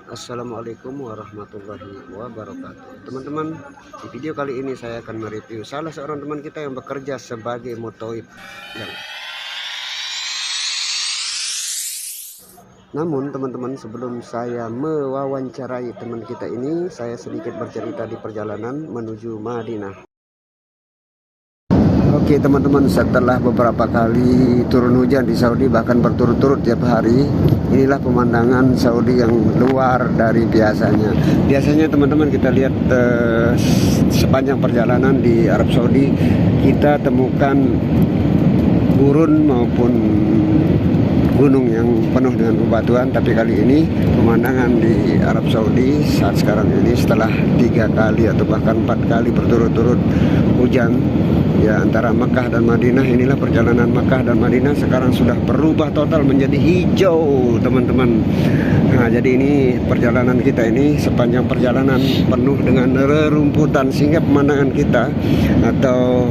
Assalamualaikum warahmatullahi wabarakatuh. Teman-teman, di video kali ini saya akan mereview salah seorang teman kita yang bekerja sebagai mutoib. Namun teman-teman, sebelum saya mewawancarai teman kita ini, saya sedikit bercerita di perjalanan menuju Madinah. Oke teman-teman, setelah beberapa kali turun hujan di Saudi, bahkan berturut-turut tiap hari, inilah pemandangan Saudi yang luar dari biasanya. Biasanya teman-teman kita lihat sepanjang perjalanan di Arab Saudi, kita temukan gurun maupun gunung yang penuh dengan bebatuan. Tapi kali ini pemandangan di Arab Saudi saat sekarang ini, setelah 3 kali atau bahkan 4 kali berturut-turut hujan ya antara Mekah dan Madinah, inilah perjalanan Mekah dan Madinah sekarang sudah berubah total menjadi hijau teman-teman. Nah jadi ini perjalanan kita ini, sepanjang perjalanan penuh dengan rerumputan, sehingga pemandangan kita atau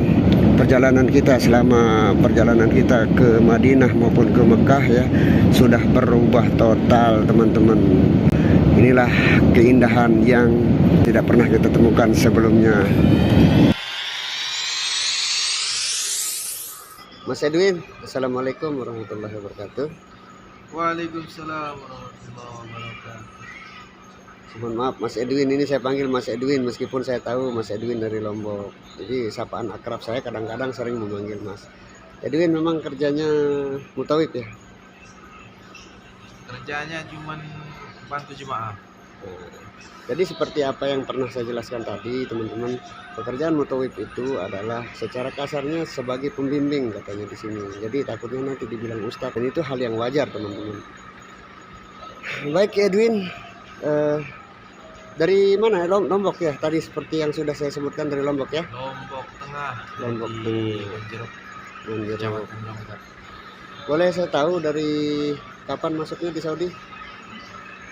perjalanan kita selama perjalanan kita ke Madinah maupun ke Mekah ya sudah berubah total teman-teman. Inilah keindahan yang tidak pernah kita temukan sebelumnya. Mas Edwin, Assalamualaikum warahmatullahi wabarakatuh. Waalaikumsalam warahmatullahi wabarakatuh. Mohon maaf Mas Edwin, ini saya panggil Mas Edwin meskipun saya tahu Mas Edwin dari Lombok. Jadi sapaan akrab saya kadang-kadang sering memanggil Mas. Edwin memang kerjanya mutawib ya? Kerjanya cuman bantu jemaah. Jadi seperti apa yang pernah saya jelaskan tadi teman-teman, pekerjaan mutawib itu adalah secara kasarnya sebagai pembimbing katanya di sini. Jadi takutnya nanti dibilang ustadz, dan itu hal yang wajar teman-teman. Baik Edwin, dari mana? Lombok ya? Tadi seperti yang sudah saya sebutkan dari Lombok ya? Lombok Tengah. Lombok di Tengah. Bonjeruk, Kecamatan Lombok. Boleh saya tahu dari kapan masuknya di Saudi?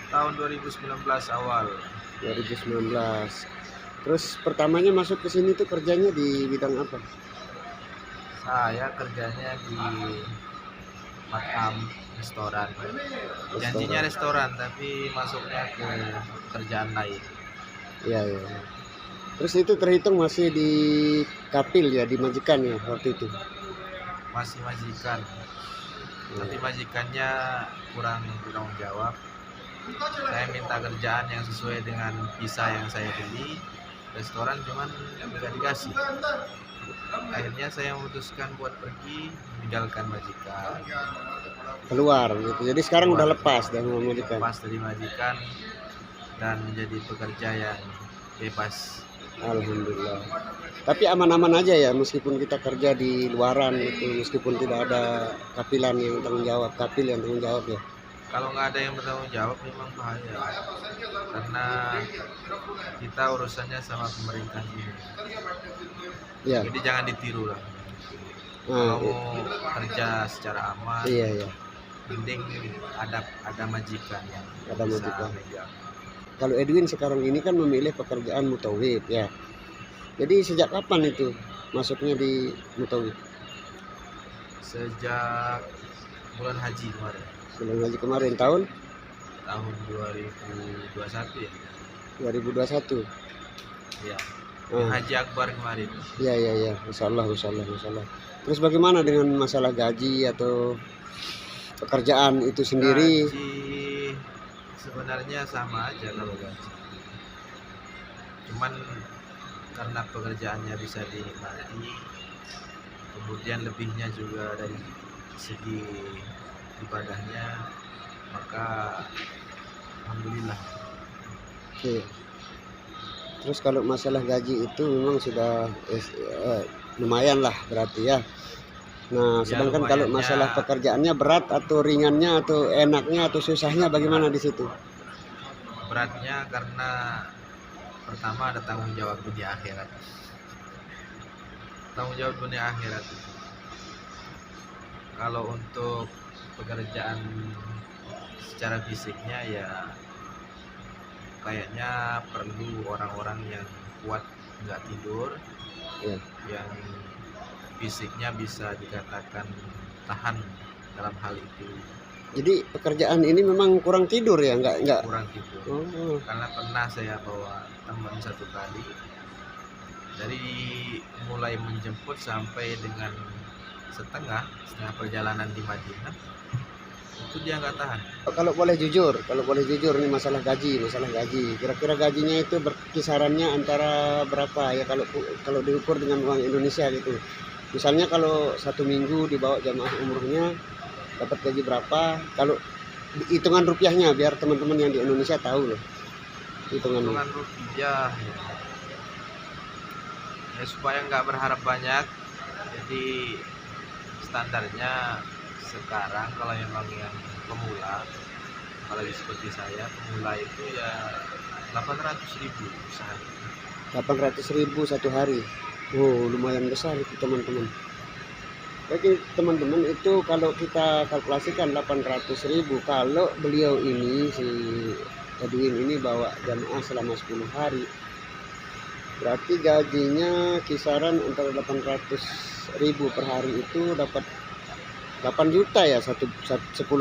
Tahun 2019 awal. 2019. Terus pertamanya masuk ke sini tuh kerjanya di bidang apa? Saya kerjanya di matam restoran. Janjinya restoran tapi masuknya ke kerjaan lain. Iya ya. Terus itu terhitung masih di kapil ya, di majikan ya waktu itu? Masih majikan. Tapi majikannya kurang bertanggung jawab. Saya minta kerjaan yang sesuai dengan visa yang saya beli. Restoran cuman nggak dikasih. Akhirnya saya memutuskan buat pergi meninggalkan majikan. Keluar gitu. Jadi sekarang udah lepas dari majikan. Lepas dari majikan dan menjadi pekerja yang bebas. Alhamdulillah. Tapi aman-aman aja ya meskipun kita kerja di luaran gitu, meskipun tidak ada kapilan yang tanggung jawab, kapil yang tanggung jawab ya. Kalau nggak ada yang bertanggung jawab memang bahaya, karena kita urusannya sama pemerintah ini. Ya. Jadi jangan ditiru lah. Nah, kalau mau kerja secara aman, iya. mending ada majikan yang Ada bisa majikan. megang. Kalau Edwin sekarang ini kan memilih pekerjaan mutawib ya. Jadi sejak kapan itu masuknya di mutawib? Sejak bulan haji kemarin. Bulan haji kemarin tahun 2021 ya. 2021. Iya. Ah. Haji Akbar kemarin. Iya. Insya Allah. Terus bagaimana dengan masalah gaji atau pekerjaan itu sendiri? Gaji sebenarnya sama aja kalau gaji. Cuman karena pekerjaannya bisa dinikmati, kemudian lebihnya juga dari segi ibadahnya, maka alhamdulillah. Oke. Terus kalau masalah gaji itu memang sudah lumayan lah berarti ya. Nah sedangkan kalau masalah pekerjaannya berat atau ringannya atau enaknya atau susahnya bagaimana di situ? Beratnya karena pertama ada tanggung jawab dunia akhirat. Tanggung jawab dunia akhirat itu. Kalau untuk pekerjaan secara fisiknya ya kayaknya perlu orang-orang yang kuat, nggak tidur, yang fisiknya bisa dikatakan tahan dalam hal itu. Jadi pekerjaan ini memang kurang tidur ya, nggak. kurang tidur. Oh, Karena pernah saya bawa teman satu kali, dari mulai menjemput sampai dengan setengah perjalanan di Madinah, itu dia nggak tahan. kalau boleh jujur nih masalah gaji. Kira-kira gajinya itu berkisarannya antara berapa ya kalau diukur dengan uang Indonesia gitu. Misalnya kalau 1 minggu dibawa jamaah umrohnya dapat gaji berapa? Kalau hitungan rupiahnya biar teman-teman yang di Indonesia tahu loh hitungannya. Hitungan rupiah ya supaya nggak berharap banyak, jadi standarnya sekarang kalau memang yang pemula, apalagi seperti saya pemula, itu ya 800.000 sehari. 800.000 satu hari. Oh, lumayan besar itu teman-teman. Oke teman-teman, itu kalau kita kalkulasikan 800.000, kalau beliau ini si Edwin ini bawa jamaah selama 10 hari, berarti gajinya kisaran antara 800.000 per hari, itu dapat 8 juta ya 10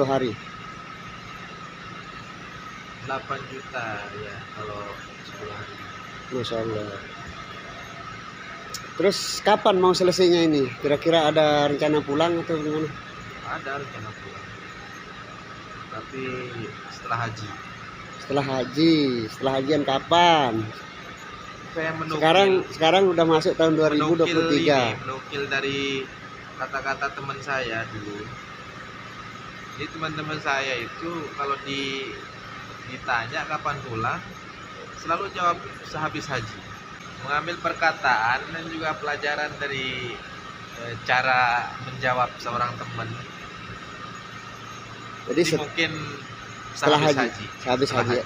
hari. 8 juta ya kalau 10 hari. Masya Allah. Terus kapan mau selesainya ini? Kira-kira ada rencana pulang atau gimana? Ada rencana pulang, tapi setelah haji. Setelah hajian kapan? Saya menukil, Sekarang udah masuk tahun 2023. menukil dari kata-kata teman saya dulu. Jadi teman-teman saya itu kalau ditanya kapan pulang, selalu jawab sehabis haji. Mengambil perkataan dan juga pelajaran dari cara menjawab seorang teman. Jadi mungkin setelah habis haji.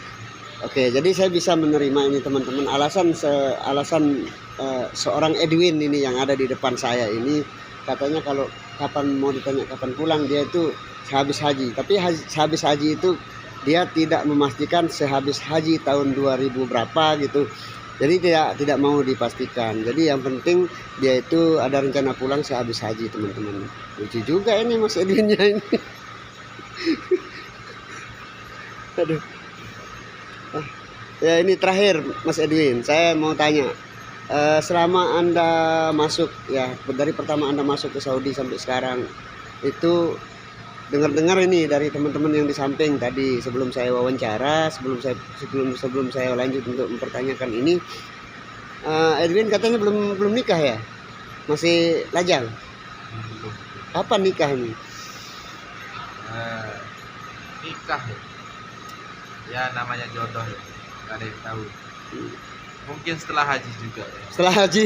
Oke, jadi saya bisa menerima ini teman-teman. Alasan seorang Edwin ini yang ada di depan saya ini, katanya kalau kapan mau ditanya kapan pulang, dia itu sehabis haji. Tapi sehabis haji itu dia tidak memastikan sehabis haji tahun 2000 berapa gitu. Jadi tidak mau dipastikan. Jadi yang penting dia itu ada rencana pulang sehabis haji teman-teman. Lucu juga ini Mas Edwinnya ini. Aduh. Ya ini terakhir Mas Edwin, saya mau tanya, selama Anda masuk ya, dari pertama Anda masuk ke Saudi sampai sekarang, itu dengar-dengar ini dari teman-teman yang di samping tadi sebelum saya wawancara, sebelum saya lanjut untuk mempertanyakan ini, Edwin katanya belum nikah ya, masih lajang. Kapan nikah ini? Nikah ya namanya jodoh ya, nggak ada yang tahu. Mungkin setelah haji juga ya. Setelah haji.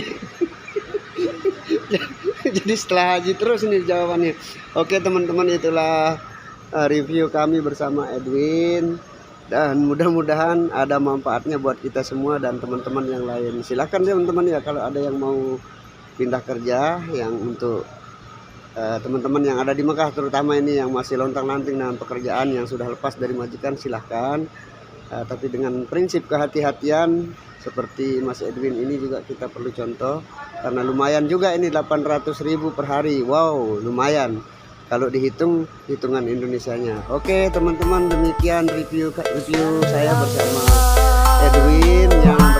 Jadi setelah haji terus nih jawabannya. Oke teman-teman, itulah review kami bersama Edwin, dan mudah-mudahan ada manfaatnya buat kita semua dan teman-teman yang lain. Silakan teman-teman ya, kalau ada yang mau pindah kerja, yang untuk teman-teman yang ada di Mekah terutama ini yang masih lontang-lanting dengan pekerjaan, yang sudah lepas dari majikan, silahkan. Tapi dengan prinsip kehati-hatian seperti Mas Edwin ini juga kita perlu contoh, karena lumayan juga ini 800.000 per hari. Wow, lumayan kalau dihitung hitungan Indonesianya. Oke teman-teman, demikian review saya bersama Edwin yang